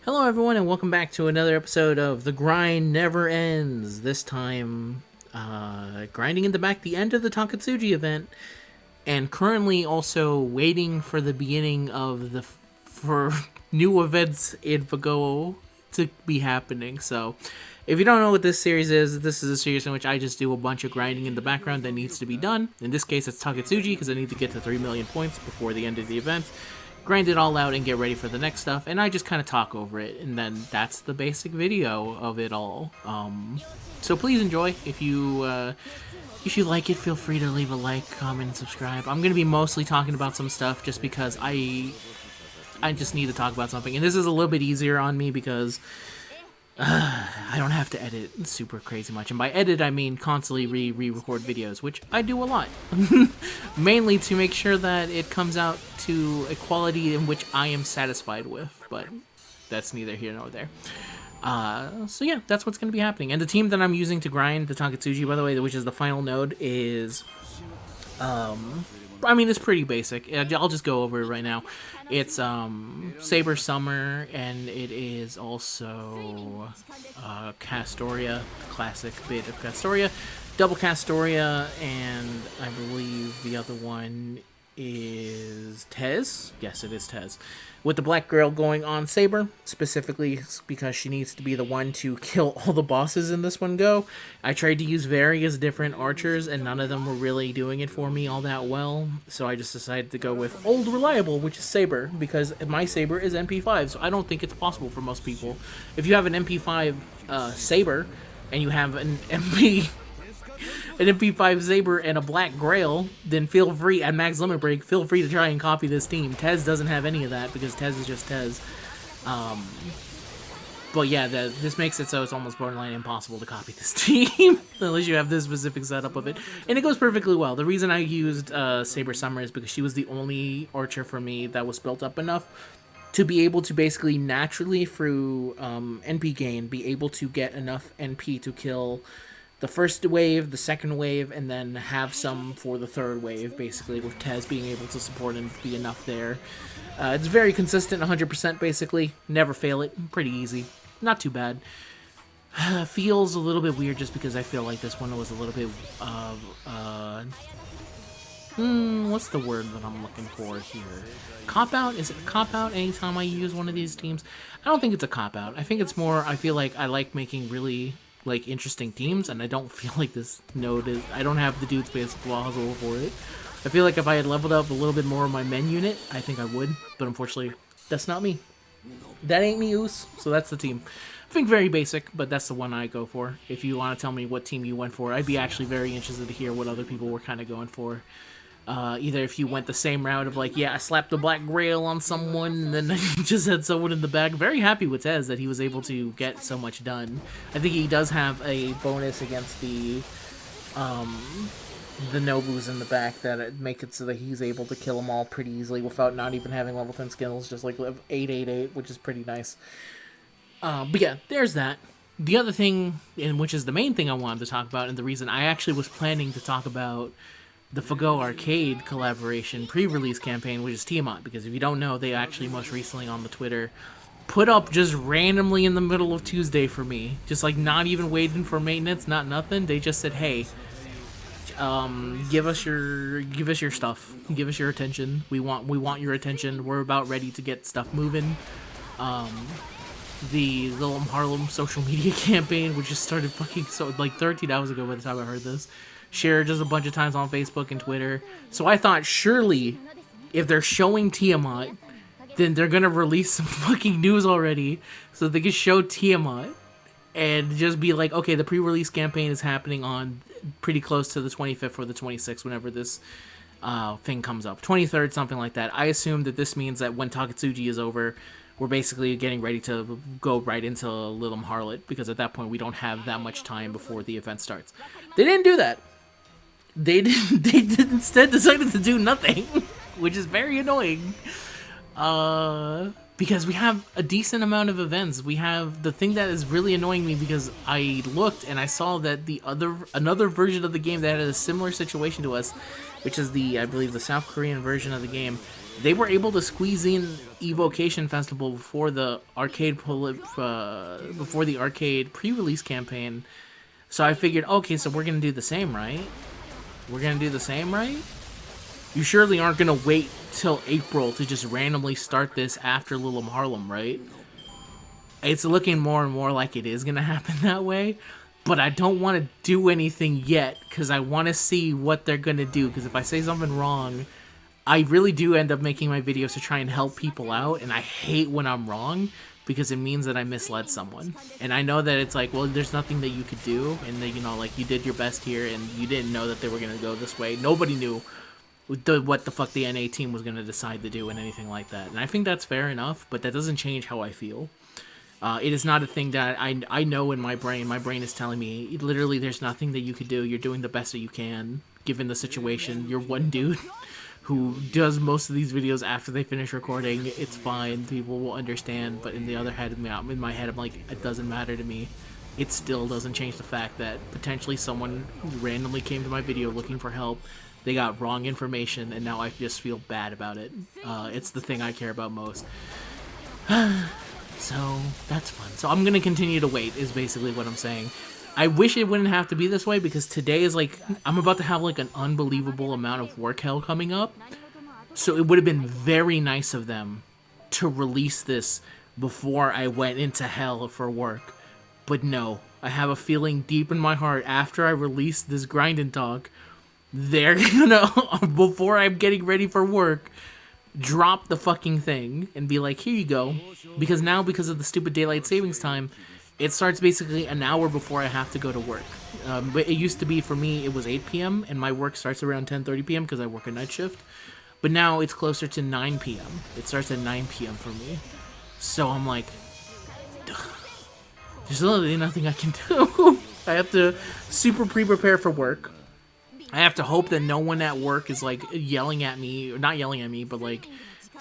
Hello everyone and welcome back to another episode of The Grind Never Ends. This time, grinding into back the end of the Takasugi event, and currently also waiting for the beginning of for new events in Fago to be happening. So, if you don't know what this series is, this is a series in which I just do a bunch of grinding in the background that needs to be done. In this case, it's Takasugi because I need to get to 3 million points before the end of the event. Grind it all out and get ready for the next stuff, and I just kind of talk over it, and then that's the basic video of it all. So please enjoy. If you like it, feel free to leave a like, comment, and subscribe. I'm gonna be mostly talking about some stuff just because I just need to talk about something, and this is a little bit easier on me because I don't have to edit super crazy much, and by edit I mean constantly re-record videos, which I do a lot. Mainly to make sure that it comes out to a quality in which I am satisfied with, but that's neither here nor there. So yeah, that's what's going to be happening. And the team that I'm using to grind the Takasugi, by the way, which is the final node, is I mean, it's pretty basic. I'll just go over it right now. It's Saber Summer, and it is also Castoria, classic bit of Castoria, double Castoria, and I believe the other one is Tez. Yes, it is Tez. With the black girl going on Saber, specifically because she needs to be the one to kill all the bosses in this one go. I tried to use various different archers, and none of them were really doing it for me all that well, so I just decided to go with old reliable, which is Saber, because my Saber is MP5, so I don't think it's possible for most people. If you have an MP5 Saber, and you have an MP5 Saber and a Black Grail, then feel free, at Max Limit Break, feel free to try and copy this team. Tez doesn't have any of that because Tez is just Tez. But yeah, this makes it so it's almost borderline impossible to copy this team unless you have this specific setup of it. And it goes perfectly well. The reason I used Saber Summer is because she was the only archer for me that was built up enough to be able to basically naturally, through NP gain, be able to get enough NP to kill the first wave, the second wave, and then have some for the third wave, basically, with Tez being able to support and be enough there. It's very consistent, 100% basically. Never fail it. Pretty easy. Not too bad. Feels a little bit weird just because I feel like this one was a little bit what's the word that I'm looking for here? Cop-out? Is it a cop-out anytime I use one of these teams? I don't think it's a cop-out. I think it's more, I feel like I like making really interesting teams, and I don't feel like this node is, I don't have the dude's basic puzzle for it. I feel like if I had leveled up a little bit more of my men unit, I think I would, but unfortunately, that's not me. That ain't me, Oos, so that's the team. I think very basic, but that's the one I go for. If you want to tell me what team you went for, I'd be actually very interested to hear what other people were kind of going for. Either if you went the same route of like, yeah, I slapped the Black Grail on someone and then I just had someone in the back. Very happy with Tez that he was able to get so much done. I think he does have a bonus against the Nobus in the back that make it so that he's able to kill them all pretty easily without not even having level 10 skills, just like 888, which is pretty nice. But yeah, there's that. The other thing, and which is the main thing I wanted to talk about, and the reason I actually was planning to talk about the Fago Arcade collaboration pre-release campaign, which is Tiamat, because if you don't know, they actually most recently on the Twitter put up just randomly in the middle of Tuesday for me, just like not even waiting for maintenance, not nothing. They just said, hey, give us your stuff, give us your attention. We want your attention. We're about ready to get stuff moving. The Little Harlem social media campaign, which just started fucking 13 hours ago by the time I heard this, shared just a bunch of times on Facebook and Twitter. So I thought, surely, if they're showing Tiamat, then they're gonna release some fucking news already, so they can show Tiamat, and just be like, okay, the pre-release campaign is happening on pretty close to the 25th or the 26th, whenever this thing comes up. 23rd, something like that. I assume that this means that when Takasugi is over, we're basically getting ready to go right into Little Harlot, because at that point we don't have that much time before the event starts. They didn't do that. They instead decided to do nothing, which is very annoying. Because we have a decent amount of events. We have the thing that is really annoying me, because I looked and I saw that another version of the game that had a similar situation to us, which is I believe the South Korean version of the game, they were able to squeeze in Evocation Festival before the before the arcade pre-release campaign. So I figured, okay, so we're gonna do the same, right? We're gonna do the same, right? You surely aren't gonna wait till April to just randomly start this after Little Harlem, right? It's looking more and more like it is gonna happen that way, but I don't want to do anything yet because I want to see what they're gonna do. Because if I say something wrong, I really do end up making my videos to try and help people out, and I hate when I'm wrong because it means that I misled someone. And I know that it's like, well, there's nothing that you could do, and that, you know, like, you did your best here, and you didn't know that they were gonna go this way. Nobody knew what the fuck the NA team was gonna decide to do and anything like that. And I think that's fair enough, but that doesn't change how I feel. It is not a thing that I know in my brain. My brain is telling me, literally, there's nothing that you could do. You're doing the best that you can, given the situation. You're one dude who does most of these videos after they finish recording. It's fine. People will understand. But in the other head, in my head, I'm like, it doesn't matter to me. It still doesn't change the fact that potentially someone randomly came to my video looking for help. They got wrong information, and now I just feel bad about it. It's the thing I care about most. So, that's fun. So I'm gonna continue to wait, is basically what I'm saying. I wish it wouldn't have to be this way, because today is like, I'm about to have like an unbelievable amount of work hell coming up. So it would have been very nice of them to release this before I went into hell for work. But no, I have a feeling deep in my heart, after I release this grind and talk, they're gonna, before I'm getting ready for work, drop the fucking thing and be like, here you go. Because now, because of the stupid daylight savings time, it starts basically an hour before I have to go to work. But it used to be, for me, it was 8 p.m. and my work starts around 10:30 p.m. because I work a night shift. But now it's closer to 9 p.m. It starts at 9 p.m. for me. So I'm like, there's literally nothing I can do. I have to super pre-prepare for work. I have to hope that no one at work is like yelling at me, or not yelling at me, but like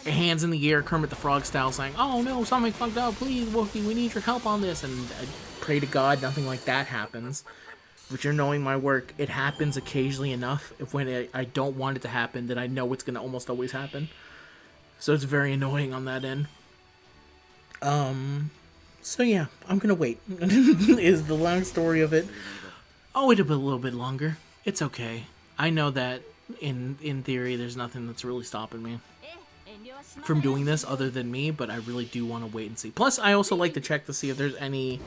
hands in the air, Kermit the Frog style, saying, "Oh no, something fucked up, please, Wokey, we need your help on this." And I pray to God nothing like that happens. But you're knowing my work, it happens occasionally enough if when I don't want it to happen, that I know it's gonna almost always happen. So it's very annoying on that end. So yeah, I'm gonna wait. Is the long story of it. I'll wait a little bit longer. It's okay. I know that in theory there's nothing that's really stopping me from doing this other than me, but I really do want to wait and see. Plus, I also like to check to see if there's any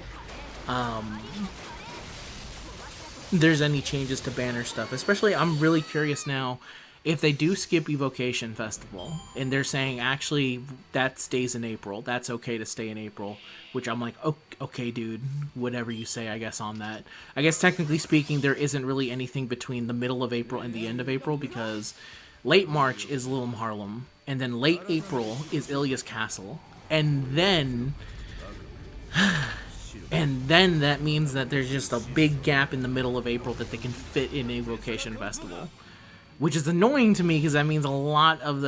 changes to banner stuff. Especially, I'm really curious now if they do skip Evocation Festival and they're saying actually that stays in April. That's okay to stay in April, which I'm like, okay, dude, whatever you say, I guess, on that. I guess technically speaking, there isn't really anything between the middle of April and the end of April, because late March is Little Harlem, and then late April is Ilya's Castle, and then that means that there's just a big gap in the middle of April that they can fit in Evocation Festival. Which is annoying to me, because that means a lot of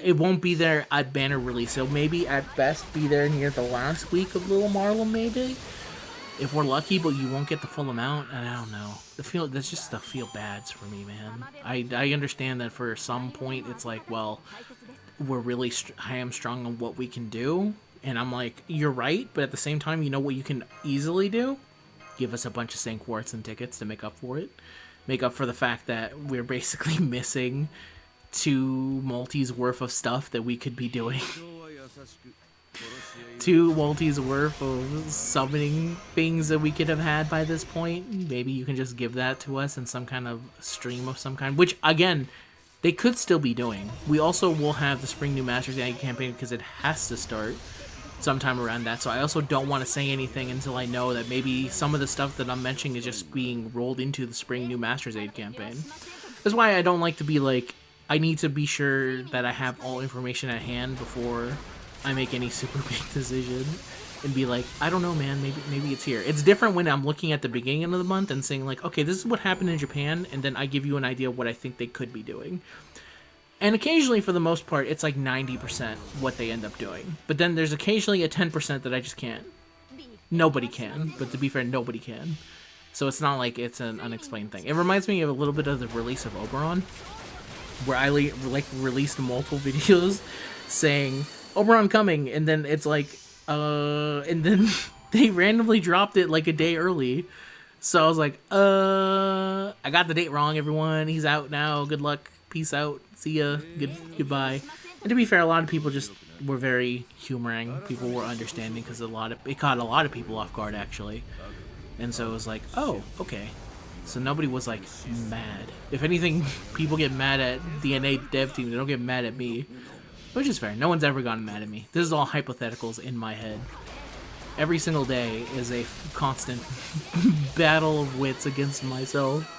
it won't be there at banner release. It'll maybe at best be there near the last week of Little Harlem, maybe, if we're lucky. But you won't get the full amount, and I don't know. That's just the feel bads for me, man. I understand that for some point it's like, well, we're really hamstrung on what we can do, and I'm like, you're right, but at the same time, you know what you can easily do? Give us a bunch of St. Quartz and tickets to make up for it. Make up for the fact that we're basically missing 2 multis worth of stuff that we could be doing. 2 multis worth of summoning things that we could have had by this point. Maybe you can just give that to us in some kind of stream of some kind, which again, they could still be doing. We also will have the Spring New Masters campaign, because it has to start sometime around that, so I also don't want to say anything until I know that maybe some of the stuff that I'm mentioning is just being rolled into the Spring New Masters Aid campaign. That's why I don't like to be like, I need to be sure that I have all information at hand before I make any super big decision, and be like, I don't know, man, maybe it's here. It's different when I'm looking at the beginning of the month and saying like, okay, this is what happened in Japan, and then I give you an idea of what I think they could be doing. And occasionally, for the most part, it's like 90% what they end up doing. But then there's occasionally a 10% that I just can't. Nobody can. But to be fair, nobody can. So it's not like it's an unexplained thing. It reminds me of a little bit of the release of Oberon. where I like released multiple videos saying Oberon coming, and then it's like and then they randomly dropped it like a day early. So I was like, I got the date wrong, everyone. He's out now. Good luck. Peace out. See ya. Goodbye. And to be fair, a lot of people just were very humoring. People were understanding because it caught a lot of people off guard, actually. And so it was like, oh, okay. So nobody was like mad. If anything, people get mad at the NA dev team. They don't get mad at me, which is fair. No one's ever gotten mad at me. This is all hypotheticals in my head. Every single day is a constant battle of wits against myself,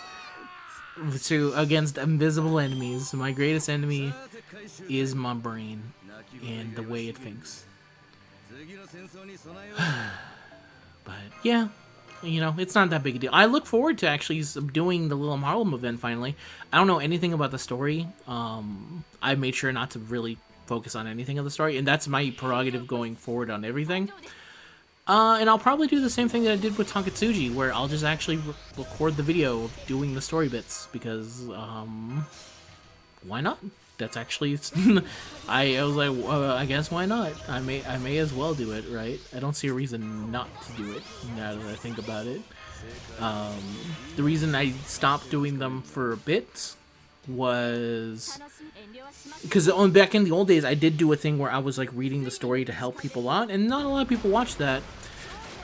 against invisible enemies. My greatest enemy is my brain and the way it thinks. But yeah, you know, it's not that big a deal. I look forward to actually doing the Little Harlem event finally. I don't know anything about the story. I made sure not to really focus on anything of the story, and that's my prerogative going forward on everything. And I'll probably do the same thing that I did with Takasugi, where I'll just actually record the video of doing the story bits, because, why not? That's actually, I was like, I guess why not? I may as well do it, right? I don't see a reason not to do it, now that I think about it. The reason I stopped doing them for a bit was because back in the old days I did do a thing where I was like reading the story to help people out, and not a lot of people watched that.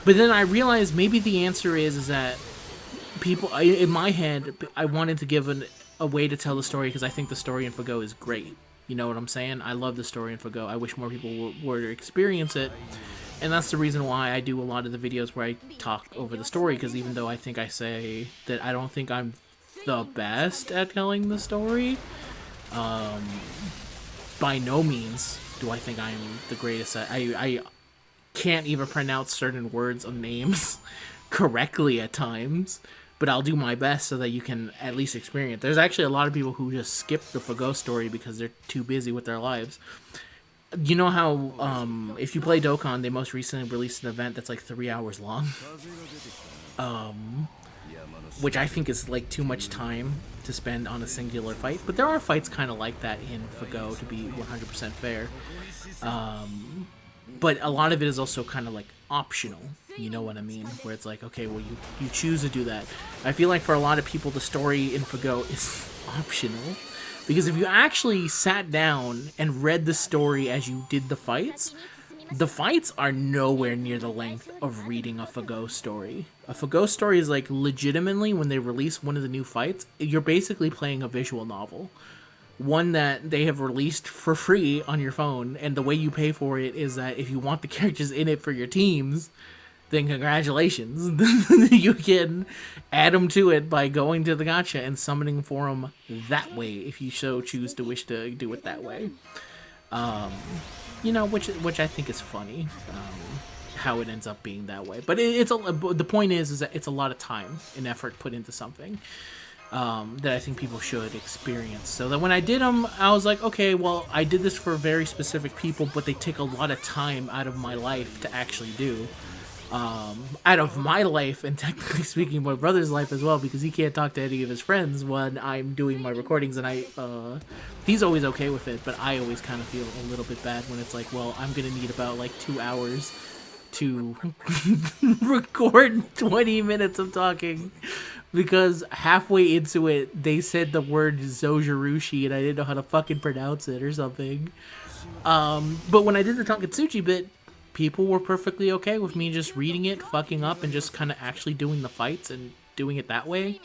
But then I realized maybe the answer is that people, in my head, I wanted to give a way to tell the story because I think the story in Fago is great. You know what I'm saying? I love the story in Fago. I wish more people were to experience it. And that's the reason why I do a lot of the videos where I talk over the story, because even though I think I say that I don't think I'm the best at telling the story, by no means do I think I'm the greatest at, I can't even pronounce certain words of names correctly at times, but I'll do my best so that you can at least experience. There's actually a lot of people who just skip the Fago story because they're too busy with their lives. You know how, if you play Dokkan, they most recently released an event that's like 3 hours long? Which I think is like too much time to spend on a singular fight. But there are fights kind of like that in Fago, to be 100% fair. But a lot of it is also kind of like optional, you know what I mean? Where it's like, okay, well, you choose to do that. I feel like for a lot of people, the story in Fago is optional. Because if you actually sat down and read the story as you did the fights are nowhere near the length of reading a Fago story. A Fago story is like, legitimately, when they release one of the new fights, you're basically playing a visual novel. One that they have released for free on your phone, and the way you pay for it is that if you want the characters in it for your teams, then congratulations. You can add them to it by going to the gacha and summoning for them that way, if you so choose to wish to do it that way. You know, which I think is funny, how it ends up being that way. But the point is that it's a lot of time and effort put into something that I think people should experience. So that when I did them, I was like, okay, well, I did this for very specific people, but they take a lot of time out of my life to actually do. Out of my life, and technically speaking, my brother's life as well, because he can't talk to any of his friends when I'm doing my recordings, and he's always okay with it, but I always kind of feel a little bit bad when it's like, well, I'm gonna need about like 2 hours to record 20 minutes of talking, because halfway into it, they said the word Zojirushi, and I didn't know how to fucking pronounce it or something. But when I did the Takasugi bit, people were perfectly okay with me just reading it, fucking up, and just kind of actually doing the fights and doing it that way.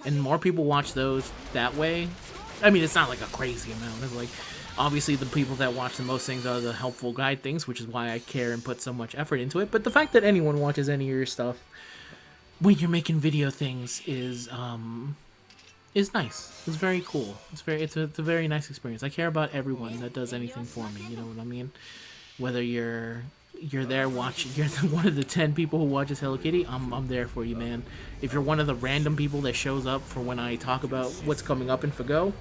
And more people watch those that way. I mean, it's not like a crazy amount. It's like, obviously, the people that watch the most things are the helpful guide things, which is why I care and put so much effort into it. But the fact that anyone watches any of your stuff when you're making video things is nice. It's very cool. It's a very nice experience. I care about everyone that does anything for me. You know what I mean? Whether you're there watching, you're one of the 10 people who watches Hello Kitty, I'm there for you, man. If you're one of the random people that shows up for when I talk about what's coming up in Fago,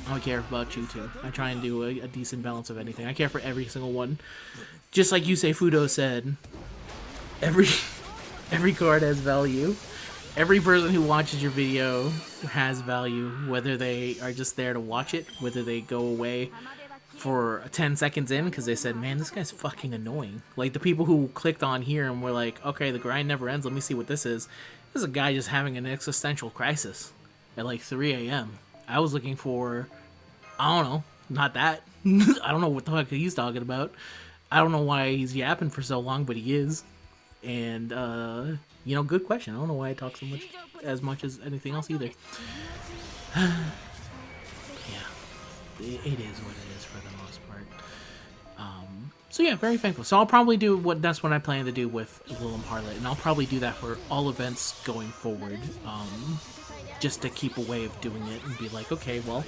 I care about you too. I try and do a decent balance of anything. I care for every single one. Just like Yusei Fudo said, every card has value, Every person who watches your video has value, whether they are just there to watch it, whether they go away for 10 seconds in because they said, man, this guy's fucking annoying. Like the people who clicked on here and were like, okay, the grind never ends, let me see what this is. This is a guy just having an existential crisis at like 3 a.m. I was looking for, I don't know, not that. I don't know what the fuck he's talking about. I don't know why he's yapping for so long, but he is. And, you know, good question. I don't know why I talk so much as anything else either. Yeah, it is what it is for the most part. So yeah, very thankful. So I'll probably do that's what I plan to do with Willem Harlot, and I'll probably do that for all events going forward, just to keep a way of doing it and be like, okay, well,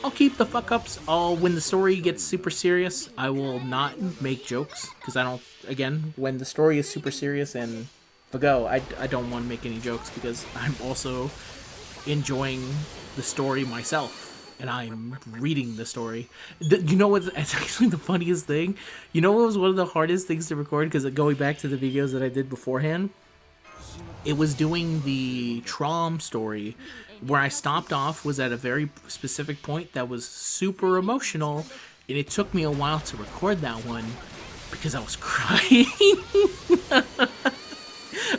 I'll keep the fuck ups. When the story gets super serious, I will not make jokes because I don't. Again, when the story is super serious and Fago, I don't want to make any jokes because I'm also enjoying the story myself. And I'm reading the story. You know what's it's actually the funniest thing? You know what was one of the hardest things to record? Because going back to the videos that I did beforehand, it was doing the Trom story. Where I stopped off was at a very specific point that was super emotional. And it took me a while to record that one because I was crying.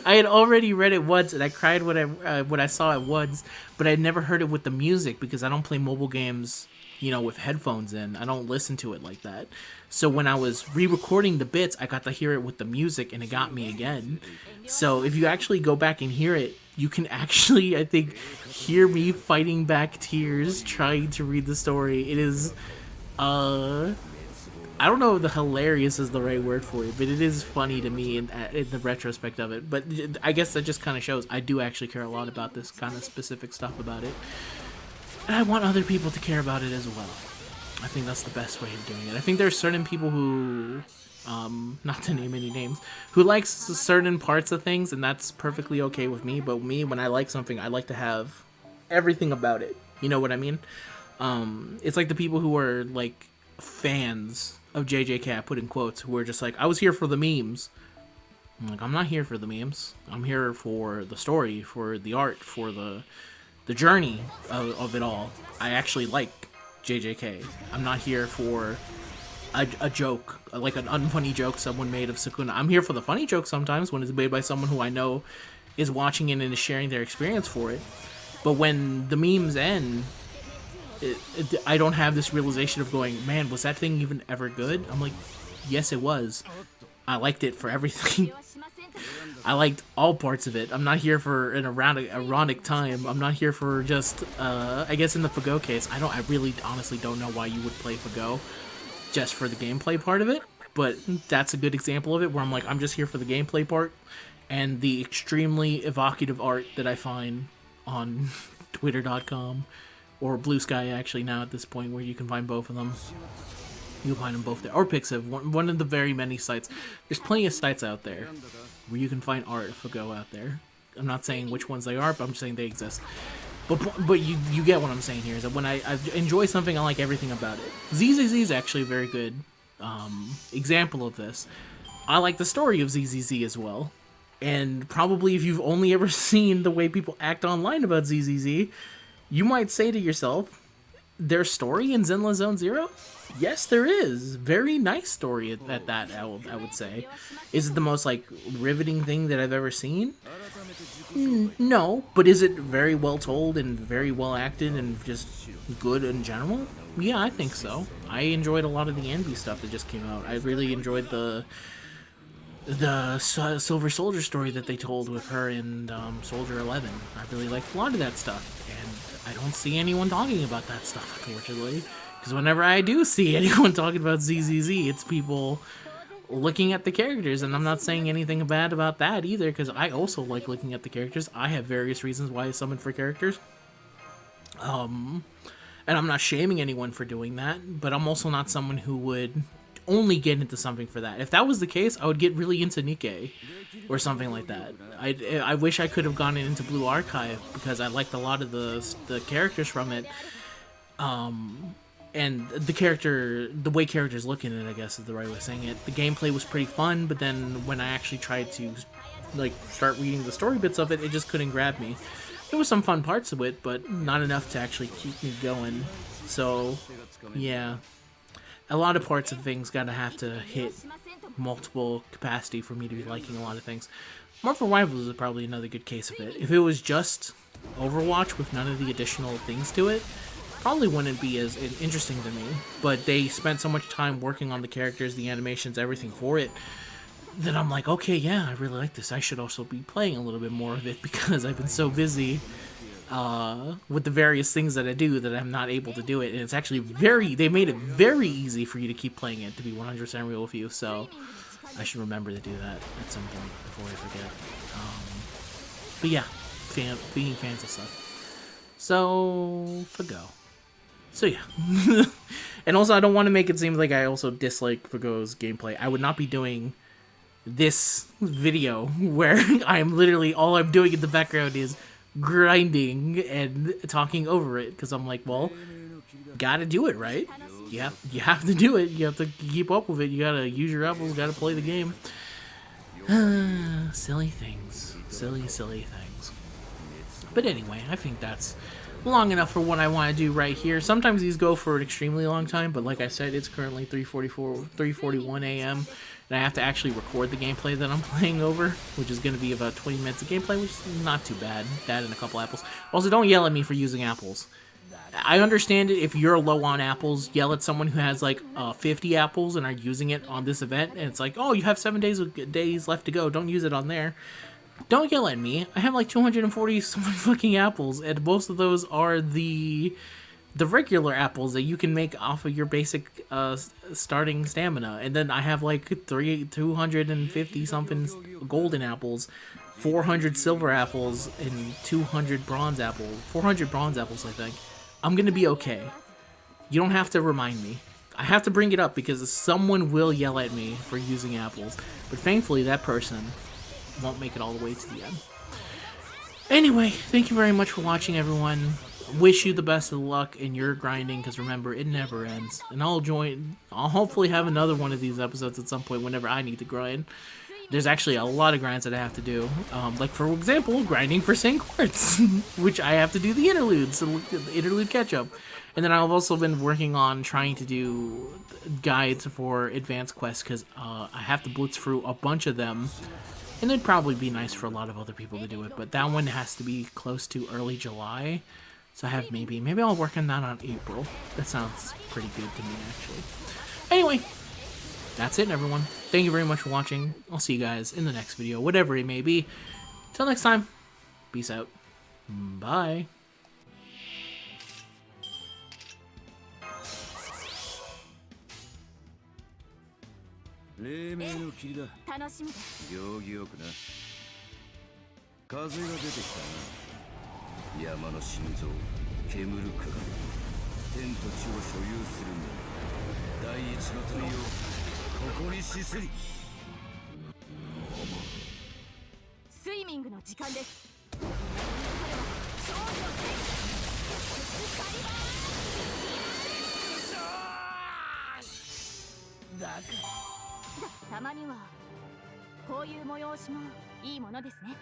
I had already read it once, and I cried when I saw it once, but I'd never heard it with the music because I don't play mobile games, you know, with headphones in. I don't listen to it like that. So when I was re-recording the bits, I got to hear it with the music, and it got me again. So if you actually go back and hear it, you can actually, I think, hear me fighting back tears trying to read the story. It is, I don't know if the hilarious is the right word for it, but it is funny to me in the retrospect of it. But I guess that just kind of shows I do actually care a lot about this kind of specific stuff about it. And I want other people to care about it as well. I think that's the best way of doing it. I think there's certain people who, not to name any names, who likes certain parts of things, and that's perfectly okay with me. But me, when I like something, I like to have everything about it. You know what I mean? It's like the people who are like fans of JJK, I put in quotes, who are just like, I was here for the memes. I'm like, I'm not here for the memes. I'm here for the story, for the art, for the journey of it all. I actually like JJK. I'm not here for a joke, like an unfunny joke someone made of Sukuna. I'm here for the funny joke sometimes when it's made by someone who I know is watching it and is sharing their experience for it. But when the memes end, I don't have this realization of going, man, was that thing even ever good? I'm like, yes, it was. I liked it for everything. I liked all parts of it. I'm not here for an ironic time. I'm not here for just, I guess in the Fago case, I really honestly don't know why you would play Fago just for the gameplay part of it. But that's a good example of it where I'm like, I'm just here for the gameplay part and the extremely evocative art that I find on Twitter.com. Or Blue Sky, actually, now at this point, where you can find both of them. You'll find them both there. Or Pixiv, one of the very many sites. There's plenty of sites out there where you can find art for Go out there. I'm not saying which ones they are, but I'm just saying they exist. But you get what I'm saying here, is that when I enjoy something, I like everything about it. ZZZ is actually a very good example of this. I like the story of ZZZ as well. And probably if you've only ever seen the way people act online about ZZZ, you might say to yourself, there's story in Zenless Zone Zero? Yes, there is. Very nice story at that, I would say. Is it the most, like, riveting thing that I've ever seen? No, but is it very well told and very well acted and just good in general? Yeah, I think so. I enjoyed a lot of the Envy stuff that just came out. I really enjoyed the Silver Soldier story that they told with her in Soldier 11. I really liked a lot of that stuff, and I don't see anyone talking about that stuff, unfortunately, because whenever I do see anyone talking about ZZZ, it's people looking at the characters, and I'm not saying anything bad about that either, because I also like looking at the characters. I have various reasons why I summon for characters, and I'm not shaming anyone for doing that, but I'm also not someone who would only get into something for that. If that was the case, I would get really into Nikkei or something like that. I wish I could have gone into Blue Archive because I liked a lot of the characters from it. And the way characters look in it, I guess is the right way of saying it. The gameplay was pretty fun, but then when I actually tried to like start reading the story bits of it, it just couldn't grab me. There was some fun parts of it, but not enough to actually keep me going. So, yeah. A lot of parts of things gotta have to hit multiple capacity for me to be liking a lot of things. Marvel Rivals is probably another good case of it. If it was just Overwatch with none of the additional things to it, probably wouldn't be as interesting to me. But they spent so much time working on the characters, the animations, everything for it, that I'm like, okay, yeah, I really like this. I should also be playing a little bit more of it because I've been so busy with the various things that I do that I'm not able to do it. And it's actually they made it very easy for you to keep playing it, to be 100% real with you. So I should remember to do that at some point before I forget. But yeah, being fans of stuff. So, Fago. So yeah. And also, I don't want to make it seem like I also dislike Fago's gameplay. I would not be doing this video where I'm literally, all I'm doing in the background is grinding and talking over it, because I'm like, well, gotta do it, right? You have to do it. You have to keep up with it. You gotta use your apples, gotta play the game. Silly things. Silly things. But anyway, I think that's long enough for what I want to do right here. Sometimes these go for an extremely long time, but like I said, it's currently 3:41 a.m. and I have to actually record the gameplay that I'm playing over, which is going to be about 20 minutes of gameplay, which is not too bad. That and a couple apples. Also, don't yell at me for using apples. I understand it if you're low on apples. Yell at someone who has like 50 apples and are using it on this event, and it's like, oh, you have 7 days left to go. Don't use it on there. Don't yell at me. I have like 240 something fucking apples, and most of those are the regular apples that you can make off of your basic starting stamina. And then I have like 250 something golden apples, 400 silver apples, and 200 bronze apples. 400 bronze apples, I think. I'm gonna be okay. You don't have to remind me. I have to bring it up because someone will yell at me for using apples. But thankfully, that person won't make it all the way to the end. Anyway, thank you very much for watching, everyone. Wish you the best of luck in your grinding, because remember, it never ends. And I'll hopefully have another one of these episodes at some point whenever I need to grind. There's actually a lot of grinds that I have to do. Like, for example, grinding for St. Quartz, which I have to do the interludes, so the interlude catch-up. And then I've also been working on trying to do guides for advanced quests, because I have to blitz through a bunch of them. And it'd probably be nice for a lot of other people to do it, but that one has to be close to early July. So I have maybe I'll work on that on April. That sounds pretty good to me, actually. Anyway, that's it, everyone. Thank you very much for watching. I'll see you guys in the next video, whatever it may be. Till next time, peace out. Bye. 黎明の霧だ。楽しみです。行儀よくな。風が出てきたな。山の心臓、煙る鏡。天と地を所有する者。第一の富を誇りしすぎ。スイミングの時間です。だから。たまにはこういう催しもいいものですね。